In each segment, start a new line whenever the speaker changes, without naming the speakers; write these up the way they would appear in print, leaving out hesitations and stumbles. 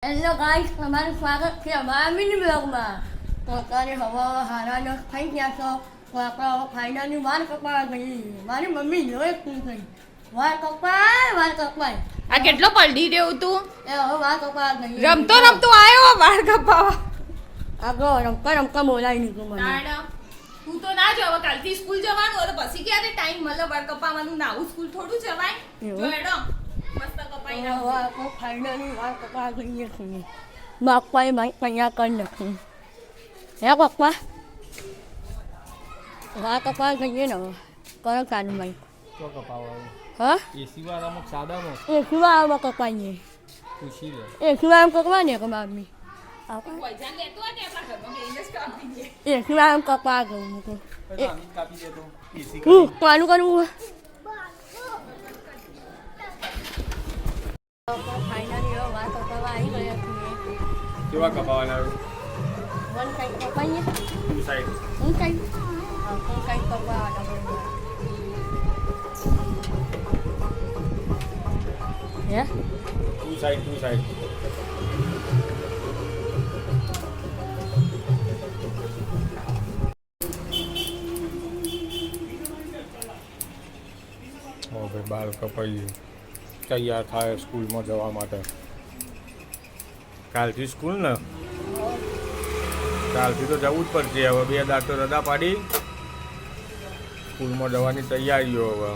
Hello guys, તમારું સ્વાગત છે અમારા મિની બ્લોગમાં. તો અત્યારે હવે હારા 10 થઈ ગયા છો. તો આપણે હવે ફાઇનલી વાળ કપાવા ગઈ. મારી મમ્મી જોઈ શું થઈ વાળ કપાય.
આ કેટલો પલડી રહ્યો તું?
એ હવે વાળ કપાવા ગઈ.
રમતો આવ્યો વાળ કપાવા.
આગળ રમતા બોલાય નહીં મને.
તું તો ના જાવ, કાલથી સ્કૂલ જવાનું હોય તો પછી ક્યારે ટાઈમ મળે વાળ કપાવાનું? નાવું સ્કૂલ થોડું જવાય.
એવું?
જો હેડો મસ્ત કપાઈ નાખ.
હવે ફાઇનલી વાળ કપાવા ગઈએ છીએ. બાપાએ મારી તૈયાર કરી નાખ્યું. હે પપ્પા વાળ કપાવા ગઈએ ને કરો ચાલુ ભાઈ.
તો કપાવાનું
હા
એસી વાળામાં સાદામાં
એ સિવાયમાં કપાઈએ.
પૂછી લે.
એ સિવાય કપાવાની કે મામી
પૈસા લેતો હોય ને આપણા ઘરમાં બેહીને જ કાપી દે.
એ સિવાય કપા ગયું મૂકો.
પછી આમી કાપી દે તો એસી
ચાલુ કરવું ફાઇનલી વાત કરવા આવી ગયા છીએ.
કેવા કપાવાના
વન સાઈડ કપાઈએ.
ટુ સાઈડ
હું સાઈડ હા હું સાઈડ કપાવાના હે
ટુ સાઈડ હવે બાલ કપાઈ તૈયાર થાય સ્કૂલમાં જવા માટે. કાલથી સ્કૂલ ને કાલથી તો જવું જ પડશે. હવે 2 દાંત તો રજા પાડી સ્કૂલમાં જવાની તૈયારીઓ. હવે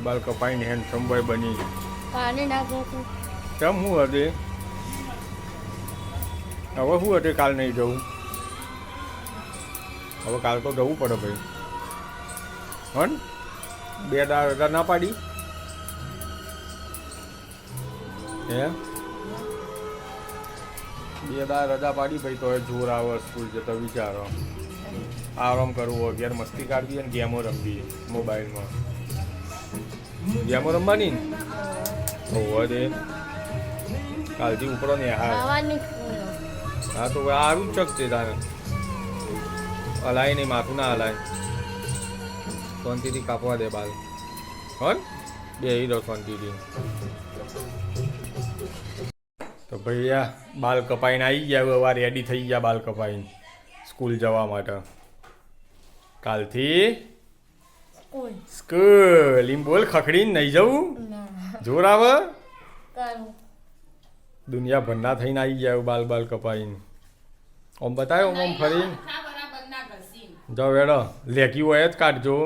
બાલ કપાઈને હેન્ડસમ બોય બની.
પાણી નાખો છું.
કેમ શું હતી હવે શું હતી કાલ નહીં જવું? હવે કાલ તો જવું પડે ભાઈ. હન 2 દાંત રજા ના પાડી હે 2 દાંત રજા પાડી ભાઈ તો જોર આવે સ્કૂલ જતો વિચારો. આરામ કરવો હોય, ઘેર મસ્તી કાઢવી અને ગેમો રમવી મોબાઈલમાં. ગેમો રમવાની ને હોવા દે. કાલથી ઉપરો ને હા
ખાવાની
હા તો સારું જ ચકશે તારે. હલાય નહીં, માથું ના હલાય. શાંતિથી કાપવા દે બાલ. હન બેહી દો શાંતિથી. તો ભાઈ આ બાલ કપાઈને આવી ગયા. હવે રેડી થઈ ગયા બાલ કપાઈને સ્કૂલ જવા માટે. કાલથી સ્કૂલ એમ બોલ. ખખડીને નહીં જવું? જોર આવે. દુનિયાભરના થઈને આવી ગયા બાલ કપાઈને. ઓમ બતાવ્યો ઓમ ફરી
બરાબર ના ઘસી.
જાઓ વેડો લેકી હોય જ કાઢજો.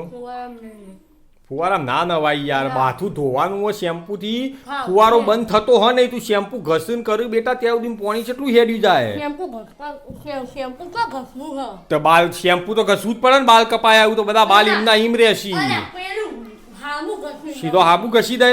ફુવારા ના નવાય યાર. માથું ધોવાનું હોય શેમ્પૂથી. ફુવારો બંધ થતો હોય નહીં તું શેમ્પુ ઘસીને કર્યું બેટા ત્યાં સુધી પાણી કેટલું હેડ્યું જાય.
શેમ્પુ કા ઘસવું હ
તો બાલ શેમ્પુ તો ઘસવું જ પડે ને. બાલ કપાય આવ્યું તો બધા બાલ એમના એમ રહેશી.
પેલું હામું ઘસવું
સીધો હાબુ ઘસી દે.